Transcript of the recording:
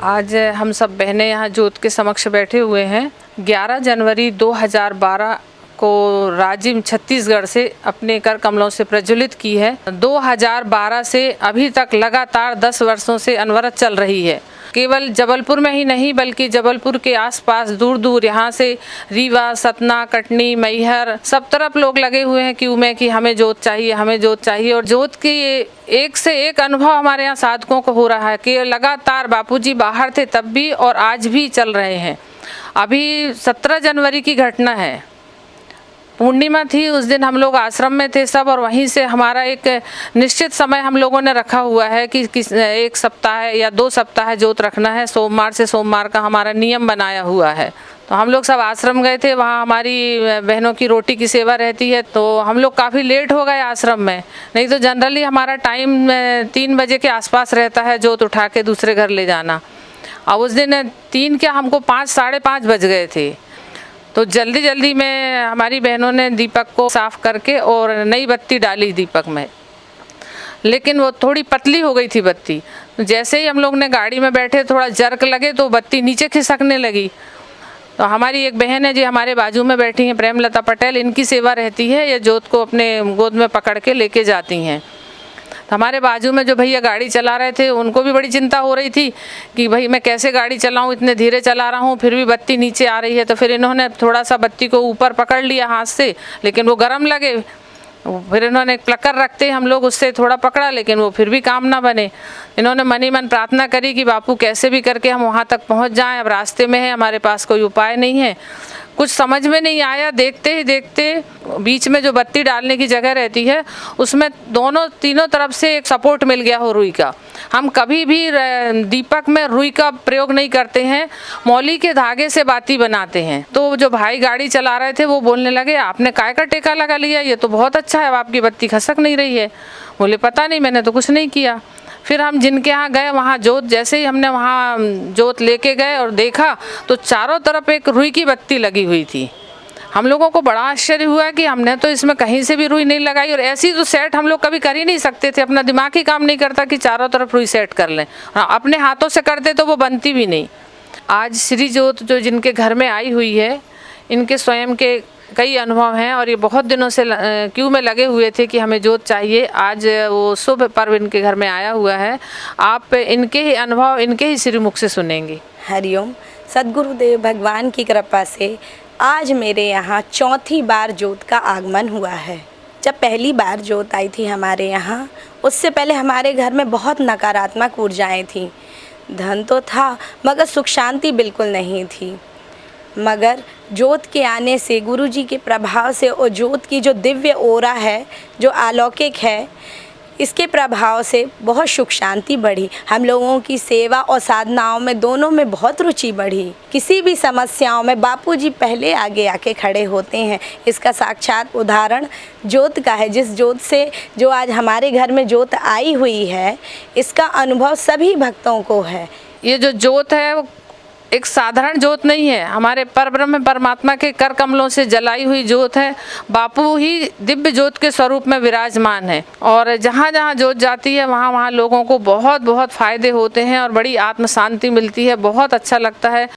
आज हम सब बहनें यहाँ जोत के समक्ष बैठे हुए हैं। 11 जनवरी 2012 को राजिम छत्तीसगढ़ से अपने कर कमलों से प्रज्वलित की है। 2012 से अभी तक लगातार 10 वर्षों से अनवरत चल रही है। केवल जबलपुर में ही नहीं बल्कि जबलपुर के आसपास दूर दूर यहाँ से रीवा, सतना, कटनी, मैहर सब तरफ लोग लगे हुए हैं क्यों में कि हमें जोत चाहिए, हमें जोत चाहिए। और जोत की एक से एक अनुभव हमारे यहाँ साधकों को हो रहा है कि लगातार बापूजी बाहर थे तब भी और आज भी चल रहे हैं। अभी 17 जनवरी की घटना है, पूर्णिमा थी, उस दिन हम लोग आश्रम में थे सब, और वहीं से हमारा एक निश्चित समय हम लोगों ने रखा हुआ है कि एक सप्ताह या 2 सप्ताह जोत रखना है। सोमवार से सोमवार का हमारा नियम बनाया हुआ है। तो हम लोग सब आश्रम गए थे, वहाँ हमारी बहनों की रोटी की सेवा रहती है, तो हम लोग काफ़ी लेट हो गए आश्रम में। नहीं तो जनरली हमारा टाइम 3 बजे के आसपास रहता है जोत उठा के दूसरे घर ले जाना। और उस दिन 3 क्या हमको 5 साढ़े 5 बज गए थे। तो जल्दी जल्दी में हमारी बहनों ने दीपक को साफ करके और नई बत्ती डाली दीपक में, लेकिन वो थोड़ी पतली हो गई थी बत्ती। जैसे ही हम लोग ने गाड़ी में बैठे थोड़ा जर्क लगे तो बत्ती नीचे खिसकने लगी। तो हमारी एक बहन है जी हमारे बाजू में बैठी हैं, प्रेमलता पटेल, इनकी सेवा रहती है, ये जोत को अपने गोद में पकड़ के लेके जाती हैं। तो हमारे बाजू में जो भैया गाड़ी चला रहे थे उनको भी बड़ी चिंता हो रही थी कि भाई मैं कैसे गाड़ी चलाऊं, इतने धीरे चला रहा हूं फिर भी बत्ती नीचे आ रही है। तो फिर इन्होंने थोड़ा सा बत्ती को ऊपर पकड़ लिया हाथ से, लेकिन वो गर्म लगे। फिर इन्होंने प्लकर रखते हम लोग उससे थोड़ा पकड़ा, लेकिन वो फिर भी काम ना बने। इन्होंने मन ही मन प्रार्थना करी कि बापू कैसे भी करके हम वहाँ तक पहुँच जाएं, अब रास्ते में है, हमारे पास कोई उपाय नहीं है। कुछ समझ में नहीं आया, देखते ही देखते बीच में जो बत्ती डालने की जगह रहती है उसमें तीनों तरफ से एक सपोर्ट मिल गया हो रुई का। हम कभी भी दीपक में रुई का प्रयोग नहीं करते हैं, मौली के धागे से बाती बनाते हैं। तो जो भाई गाड़ी चला रहे थे वो बोलने लगे आपने काय का टेका लगा लिया, ये तो बहुत अच्छा है, आपकी बत्ती खसक नहीं रही है। बोले पता नहीं, मैंने तो कुछ नहीं किया। फिर हम जिनके यहाँ गए वहाँ जोत, जैसे ही हमने वहाँ जोत लेके गए और देखा तो चारों तरफ एक रुई की बत्ती लगी हुई थी। हम लोगों को बड़ा आश्चर्य हुआ कि हमने तो इसमें कहीं से भी रुई नहीं लगाई, और ऐसी तो सेट हम लोग कभी कर ही नहीं सकते थे। अपना दिमाग ही काम नहीं करता कि चारों तरफ रुई सेट कर लें। अपने हाथों से करते तो वो बनती भी नहीं। आज श्री जोत जो जिनके घर में आई हुई है, इनके स्वयं के कई अनुभव हैं और ये बहुत दिनों से क्यू में लगे हुए थे कि हमें जोत चाहिए। आज वो शुभ पर्व इनके घर में आया हुआ है। आप इनके ही अनुभव इनके ही श्रीमुख से सुनेंगे। हरिओम। सद्गुरुदेव भगवान की कृपा से आज मेरे यहाँ 4थी बार जोत का आगमन हुआ है। जब पहली बार जोत आई थी हमारे यहाँ, उससे पहले हमारे घर में बहुत नकारात्मक ऊर्जाएं थी। धन तो था मगर सुख शांति बिल्कुल नहीं थी। मगर जोत के आने से, गुरुजी के प्रभाव से और जोत की जो दिव्य ओरा है, जो अलौकिक है, इसके प्रभाव से बहुत सुख शांति बढ़ी। हम लोगों की सेवा और साधनाओं में दोनों में बहुत रुचि बढ़ी। किसी भी समस्याओं में बापूजी पहले आगे आके खड़े होते हैं। इसका साक्षात उदाहरण जोत का है। जिस जोत से जो आज हमारे घर में जोत आई हुई है, इसका अनुभव सभी भक्तों को है। ये जो जोत है वो एक साधारण जोत नहीं है, हमारे परब्रह्म परमात्मा के कर कमलों से जलाई हुई जोत है। बापू ही दिव्य जोत के स्वरूप में विराजमान है, और जहाँ जहाँ जोत जाती है वहाँ वहाँ लोगों को बहुत बहुत फायदे होते हैं और बड़ी आत्म शांति मिलती है। बहुत अच्छा लगता है।